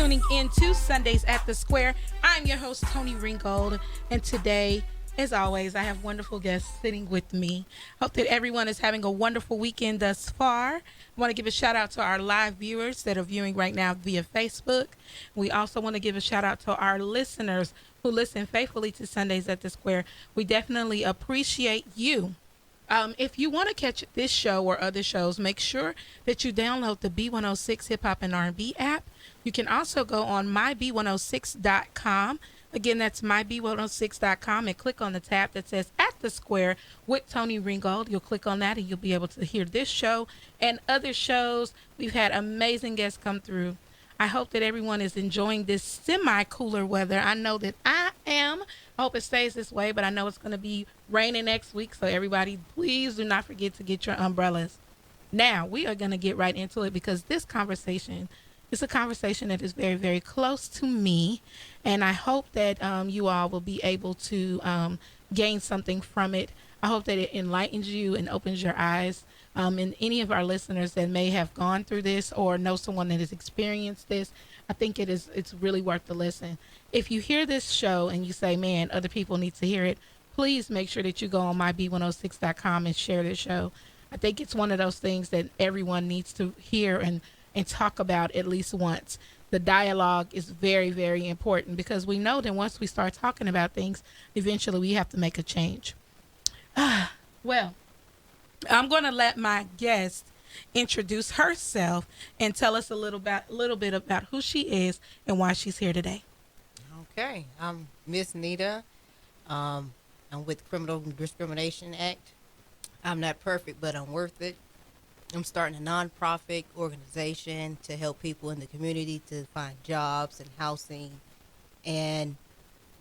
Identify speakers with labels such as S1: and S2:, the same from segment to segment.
S1: tuning in to Sundays at the Square. I'm your host, Toni Ringgold, and today, as always, I have wonderful guests sitting with me. Hope that everyone is having a wonderful weekend thus far. I want to give a shout out to our live viewers that are viewing right now via Facebook. We also want to give a shout out to our listeners who listen faithfully to Sundays at the Square. We definitely appreciate you. If you want to catch this show or other shows, make sure that you download the B106 Hip Hop and R&B app. You can also go on myb106.com. Again, that's myb106.com and click on the tab that says At the Square with Toni Ringgold. You'll click on that and you'll be able to hear this show and other shows. We've had amazing guests come through. I hope that everyone is enjoying this semi-cooler weather. I know that I am. I hope it stays this way, but I know it's going to be raining next week. So everybody, please do not forget to get your umbrellas. Now, we are going to get right into it because this conversation is a conversation that is very, very close to me. And I hope that you all will be able to gain something from it. I hope that it enlightens you and opens your eyes. And any of our listeners that may have gone through this or know someone that has experienced this, I think it's really worth the listen. If you hear this show and you say, man, other people need to hear it, please make sure that you go on myb106.com and share this show. I think it's one of those things that everyone needs to hear and talk about at least once. The dialogue is very, very important because we know that once we start talking about things, eventually we have to make a change. Well, I'm going to let my guest introduce herself and tell us a little bit about who she is and why she's here today.
S2: Okay, I'm Miss Nita. I'm with Criminal Discrimination Act. I'm not perfect, but I'm worth it. I'm starting a nonprofit organization to help people in the community to find jobs and housing, and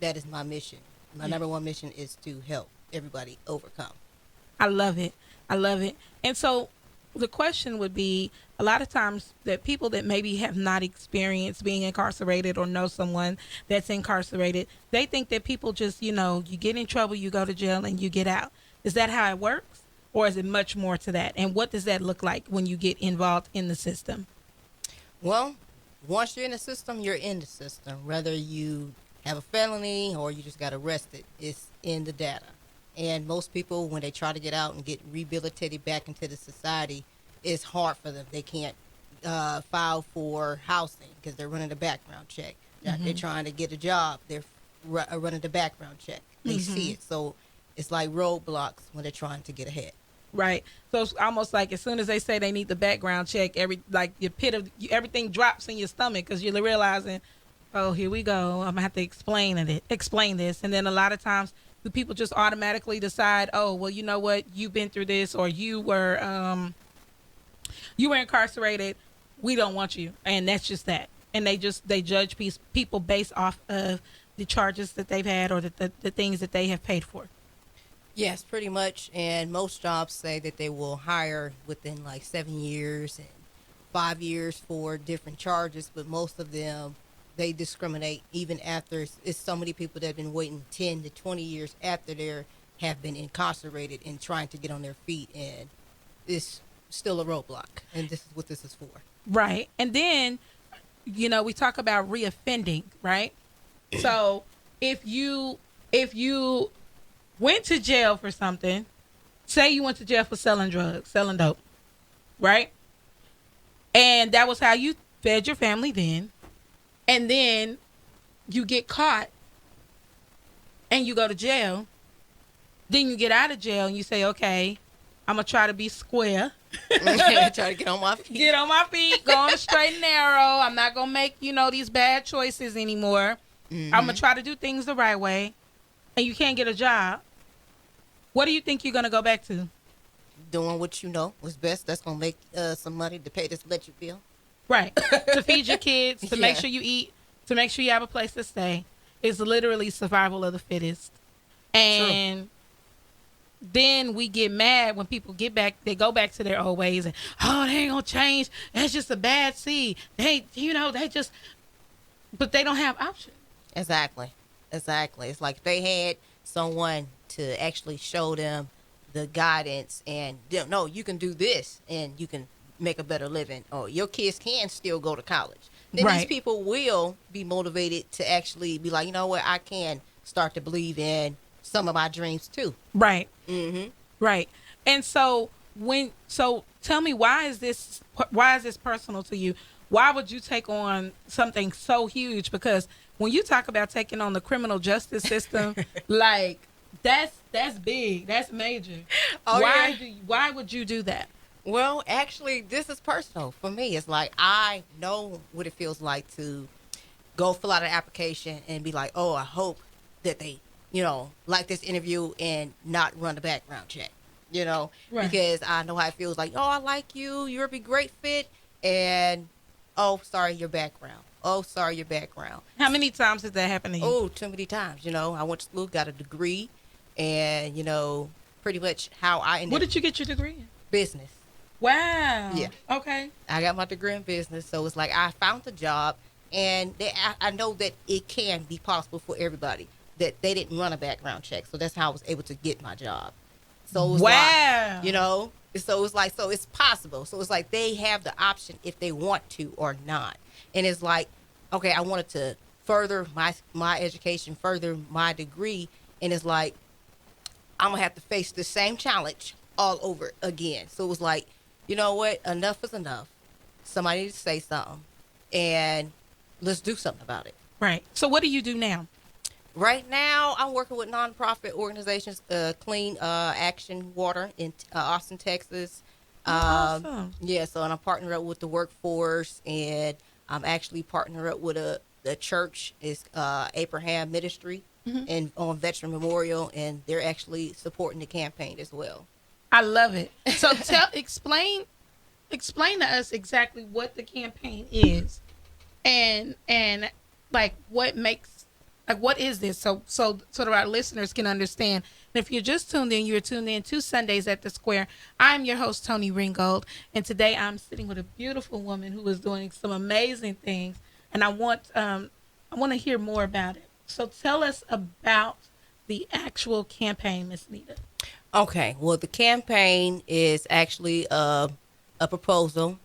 S2: that is my mission. My number one mission is to help everybody overcome.
S1: I love it. I love it. And so the question would be, a lot of times that people that maybe have not experienced being incarcerated or know someone that's incarcerated, they think that people just, you get in trouble, you go to jail and you get out. Is that how it works? Or is it much more to that? And what does that look like when you get involved in the system?
S2: Well, once you're in the system, you're in the system. Whether you have a felony or you just got arrested, it's in the data. And most people, when they try to get out and get rehabilitated back into the society, it's hard for them. They can't file for housing because they're running a background check. Mm-hmm. They're trying to get a job. They're running the background check. They see it. So it's like roadblocks when they're trying to get ahead.
S1: Right. So it's almost like as soon as they say they need the background check, everything drops in your stomach because you're realizing, oh, here we go. I'm going to have to explain this. And then a lot of times the people just automatically decide, oh, well, you know what? You've been through this, or you were incarcerated. We don't want you. And that's just that. And they judge people based off of the charges that they've had or the things that they have paid for.
S2: Yes, pretty much. And most jobs say that they will hire within like 7 years and 5 years for different charges. But most of them, they discriminate even after. It's so many people that have been waiting 10 to 20 years after they have been incarcerated and trying to get on their feet. And it's still a roadblock. And this is what this is for.
S1: Right. And then, we talk about reoffending, right? So if you went to jail for something, say you went to jail for selling dope, right? And that was how you fed your family then. And then you get caught and you go to jail. Then you get out of jail and you say, okay, I'm going to try to be square.
S2: Try to get on my feet.
S1: Get on my feet, go on the straight and narrow. I'm not going to make, these bad choices anymore. Mm-hmm. I'm going to try to do things the right way. And you can't get a job. What do you think you're going to go back to?
S2: Doing what you know was best. That's going to make some money to pay this electric bill.
S1: Right. To feed your kids, to make sure you eat, to make sure you have a place to stay. It's literally survival of the fittest. And then we get mad when people get back, they go back to their old ways and, oh, they ain't going to change. That's just a bad seed. They just, but they don't have options.
S2: Exactly. It's like they had someone to actually show them the guidance and, no, you can do this and you can make a better living, or your kids can still go to college. then these
S1: Right.
S2: people will be motivated to actually be like, you know what, I can start to believe in some of my dreams too.
S1: Right.
S2: Mm-hmm.
S1: Right. And so tell me, why is this personal to you? Why would you take on something so huge? Because when you talk about taking on the criminal justice system, like that's big, that's major.
S2: Oh, yeah.
S1: Why would you do that?
S2: Well, actually, this is personal for me. It's like I know what it feels like to go fill out an application and be like, oh, I hope that they, like this interview and not run a background check,
S1: Right.
S2: because I know how it feels like, oh, I like you, you'll be great fit, and oh, sorry, your background. Oh, sorry, your background.
S1: How many times did that happen to you?
S2: Oh, too many times. I went to school, got a degree, and pretty much how I ended.
S1: What did you get your degree in?
S2: Business.
S1: Wow.
S2: Yeah.
S1: Okay.
S2: I got my degree in business, so it's like I found a job, and I know that it can be possible for everybody, that they didn't run a background check, so that's how I was able to get my job. So it was
S1: wow.
S2: so it's like, so it's possible. So it's like they have the option if they want to or not. And it's like, okay, I wanted to further my education, further my degree, and it's like I'm gonna have to face the same challenge all over again. So it was like, you know what? Enough is enough. Somebody needs to say something, and let's do something about it.
S1: Right. So what do you do now?
S2: Right now, I'm working with nonprofit organizations, Clean Action Water in Austin, Texas.
S1: Awesome.
S2: Yeah, so and I'm partnered up with the workforce, and I'm actually partnered up with the church is Abraham Ministry, and on Veteran Memorial, and they're actually supporting the campaign as well.
S1: I love it. So explain to us exactly what the campaign is, and like what is this? So that our listeners can understand. And if you're just tuned in, you're tuned in to Sundays at the Square. I'm your host, Toni Ringgold, and today I'm sitting with a beautiful woman who is doing some amazing things, and I want to hear more about it. So tell us about the actual campaign, Miss Nita.
S2: Okay, well, the campaign is actually a proposal,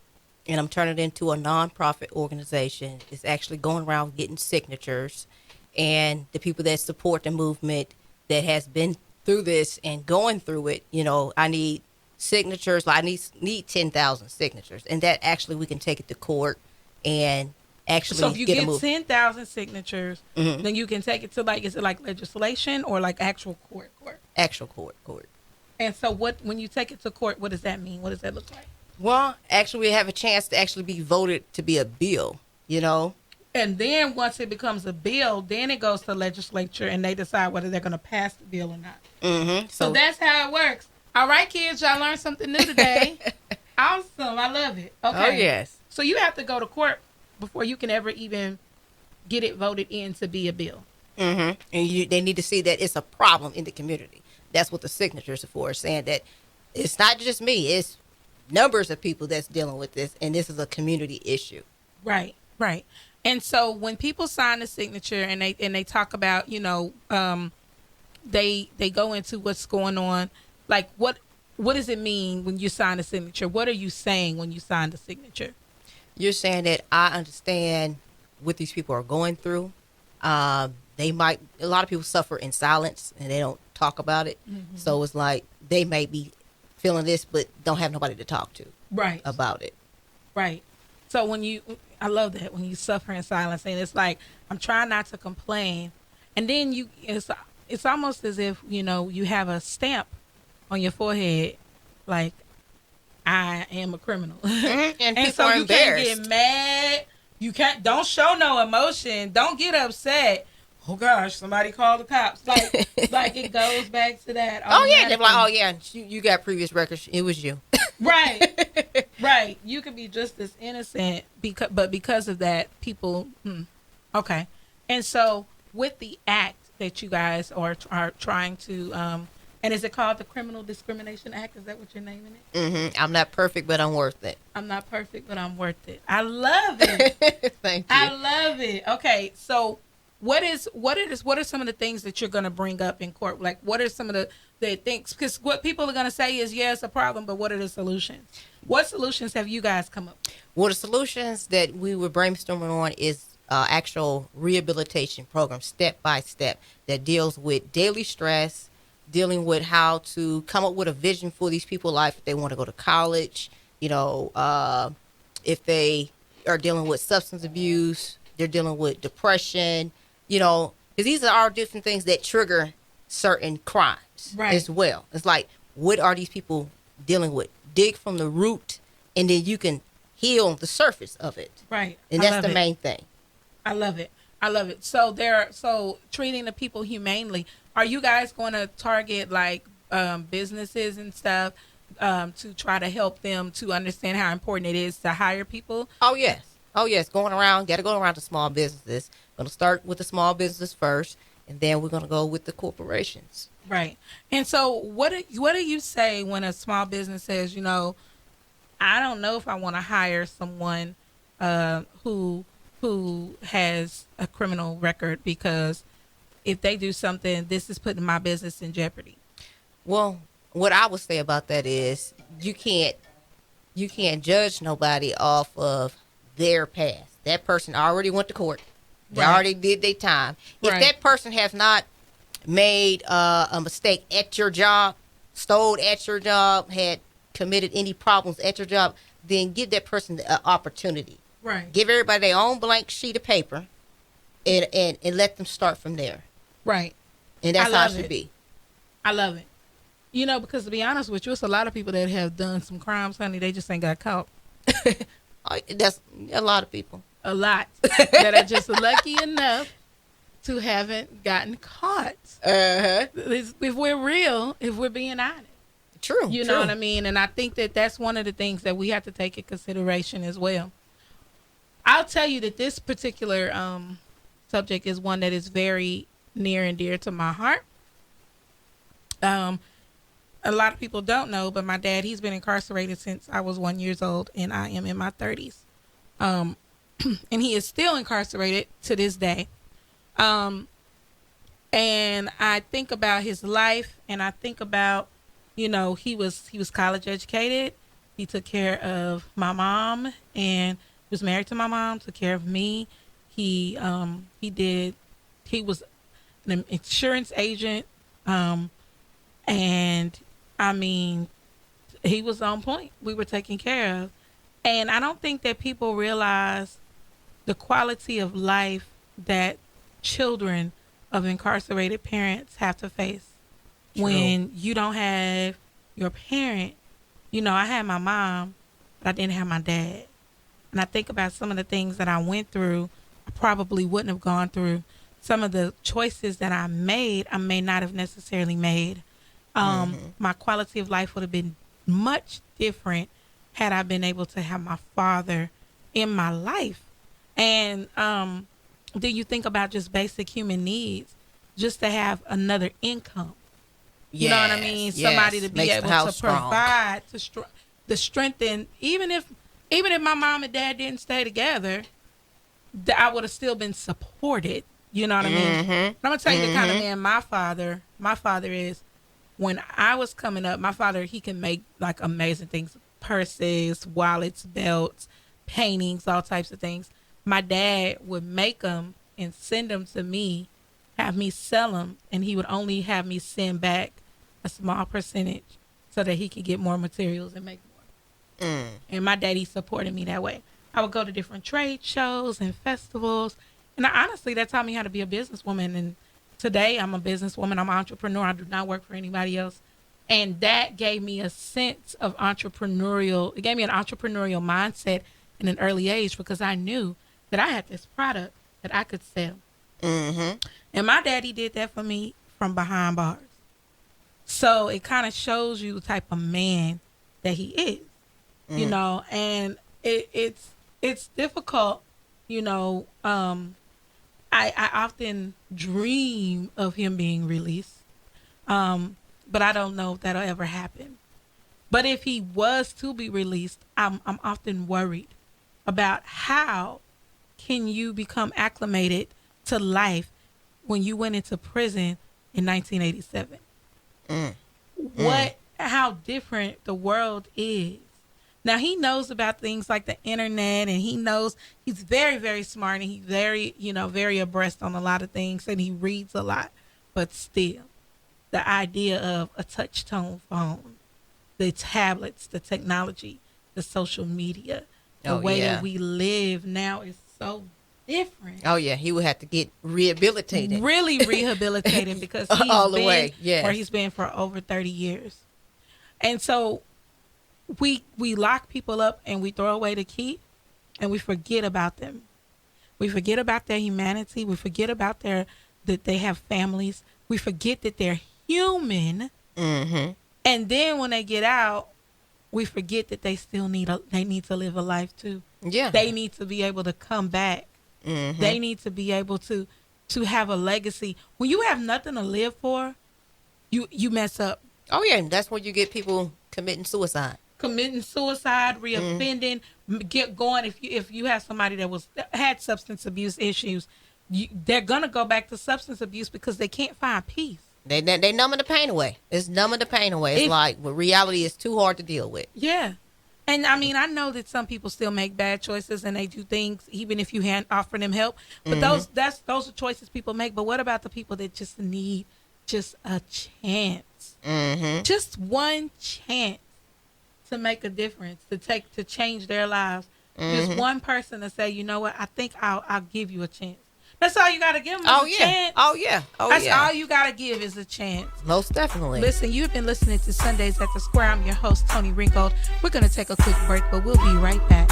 S2: and I'm turning it into a nonprofit organization. It's actually going around getting signatures, and the people that support the movement that has been through this and going through it, I need signatures. I need 10,000 signatures, and that actually we can take it to court and actually
S1: so if you
S2: get
S1: get 10,000 signatures, then you can take it to, like, is it like legislation or like actual court?
S2: Actual court.
S1: And so when you take it to court, what does that mean? What does that look like?
S2: Well, actually, we have a chance to actually be voted to be a bill,
S1: And then once it becomes a bill, then it goes to legislature and they decide whether they're going to pass the bill or not.
S2: Mm-hmm.
S1: So that's how it works. All right, kids, y'all learned something new today. Awesome. I love it. Okay.
S2: Oh, yes.
S1: So you have to go to court before you can ever even get it voted in to be a bill.
S2: Mm-hmm. And they need to see that it's a problem in the community. That's what the signatures are for, saying that it's not just me, it's numbers of people that's dealing with this, and this is a community issue.
S1: Right. And so when people sign the signature and they talk about, they go into what's going on, like what does it mean when you sign a signature? What are you saying when you sign the signature?
S2: You're saying that I understand what these people are going through. A lot of people suffer in silence and they don't talk about it. Mm-hmm. So it's like they may be feeling this, but don't have nobody to talk to about it. Right.
S1: So I love that when you suffer in silence, and it's like, I'm trying not to complain. And then it's almost as if, you have a stamp on your forehead, like, I am a criminal.
S2: Mm-hmm. And people
S1: so
S2: are
S1: you
S2: embarrassed.
S1: Can't get mad. Don't show no emotion. Don't get upset. Oh gosh, somebody called the cops. Like it goes back to that.
S2: Oh yeah, they're like, oh yeah, you got previous records. It was you.
S1: Right. You could be just as innocent because of that, people. Okay. And so with the act that you guys are trying to, and is it called the Criminal Discrimination Act? Is that what you're naming it?
S2: Mm-hmm. I'm not perfect, but I'm worth it.
S1: I'm not perfect, but I'm worth it. I love it.
S2: Thank you.
S1: I love it. Okay, so what are some of the things that you're going to bring up in court? Like, what are some of the things? Because what people are going to say is, yeah, it's a problem, but what are the solutions? What solutions have you guys come up with?
S2: Well, the solutions that we were brainstorming on is actual rehabilitation program, step by step, that deals with daily stress, dealing with how to come up with a vision for these people's life if they want to go to college, if they are dealing with substance abuse, they're dealing with depression, because these are all different things that trigger certain crimes as well. It's like, what are these people dealing with? Dig from the root, and then you can heal the surface of it.
S1: Right.
S2: And that's the main thing.
S1: I love it. So treating the people humanely. Are you guys going to target like businesses and stuff to try to help them to understand how important it is to hire people?
S2: Oh yes. Got to go around to small businesses. Going to start with the small businesses first, and then we're going to go with the corporations.
S1: Right. And so what do you say when a small business says, I don't know if I want to hire someone who has a criminal record, because if they do something, this is putting my business in jeopardy? Well,
S2: what I would say about that is you can't judge nobody off of their past. That person already went to court. They already did their time. If that person has not made a mistake at your job, stole at your job, had committed any problems at your job, then give that person an opportunity.
S1: Right.
S2: Give everybody their own blank sheet of paper and let them start from there.
S1: Right.
S2: And that's how it should be.
S1: I love it. Because to be honest with you, it's a lot of people that have done some crimes, honey. They just ain't got caught.
S2: That's a lot of people.
S1: A lot that are just lucky enough to haven't gotten caught. If we're real, if we're being honest.
S2: True.
S1: You know what I mean? And I think that that's one of the things that we have to take in consideration as well. I'll tell you that this particular subject is one that is very near and dear to my heart. A lot of people don't know, but my dad, he's been incarcerated since I was 1 year old, and I am in my 30s. And he is still incarcerated to this day. And I think about his life, and I think about, he was college educated. He took care of my mom, and was married to my mom, took care of me. He was an insurance agent. And I mean, he was on point. We were taken care of. And I don't think that people realize the quality of life that children of incarcerated parents have to face. True. When you don't have your parent. I had my mom, but I didn't have my dad. And I think about some of the things that I went through, I probably wouldn't have gone through. Some of the choices that I may not have necessarily made. My quality of life would have been much different had I been able to have my father in my life. And then you think about just basic human needs, just to have another income. You know what I mean? Somebody to be able to provide, to strengthen. Even if my mom and dad didn't stay together, I would have still been supported. You know what I mean? I'm gonna tell you the kind of man my father is. When I was coming up, my father, he can make like amazing things: purses, wallets, belts, paintings, all types of things. My dad would make them and send them to me, have me sell them, and he would only have me send back a small percentage so that he could get more materials and make more. And my daddy supported me that way. I would go to different trade shows and festivals, and honestly, that taught me how to be a businesswoman. And today, I'm a businesswoman. I'm an entrepreneur. I do not work for anybody else. And that gave me a sense of it gave me an entrepreneurial mindset in an early age, because I knew that I had this product that I could sell. And my daddy did that for me from behind bars. So it kind of shows you the type of man that he is, and it's difficult, I often dream of him being released, but I don't know if that'll ever happen. But if he was to be released, I'm often worried about how can you become acclimated to life when you went into prison in 1987. How different the world is. Now, he knows about things like the internet, and he knows he's very, very smart, and he's very, very abreast on a lot of things, and he reads a lot. But still, the idea of a touch tone phone, the tablets, the technology, the social media, the way that we live now is so different.
S2: Oh, yeah. He would have to get rehabilitated.
S1: Really rehabilitated because he's
S2: all the
S1: been
S2: way. Yes.
S1: where he's been for over 30 years. And so we lock people up and we throw away the key and we forget about them. We forget about their humanity. We forget about that they have families. We forget that they're human.
S2: Mm-hmm.
S1: And then when they get out, we forget that they still need to live a life too.
S2: Yeah.
S1: They need to be able to come back.
S2: Mm-hmm.
S1: They need to be able to have a legacy. When you have nothing to live for, you mess up.
S2: Oh, yeah. That's when you get people committing suicide.
S1: Committing suicide, reoffending, get going. If you have somebody that had substance abuse issues, they're gonna go back to substance abuse because they can't find peace.
S2: They numbing the pain away. It's numbing the pain away. It's like, but reality is too hard to deal with.
S1: Yeah. And I mean, I know that some people still make bad choices and they do things even if you offer them help. But those are choices people make. But what about the people that just need just a chance?
S2: Mm-hmm.
S1: Just one chance to make a difference, to change their lives. Just one person to say, you know what, I think I'll give you a chance. That's all you got to give them is a chance.
S2: Oh, yeah.
S1: That's all you got to give is a chance.
S2: Most definitely.
S1: Listen, you've been listening to Sundays at the Square. I'm your host, Toni Ringgold. We're going to take a quick break, but we'll be right back.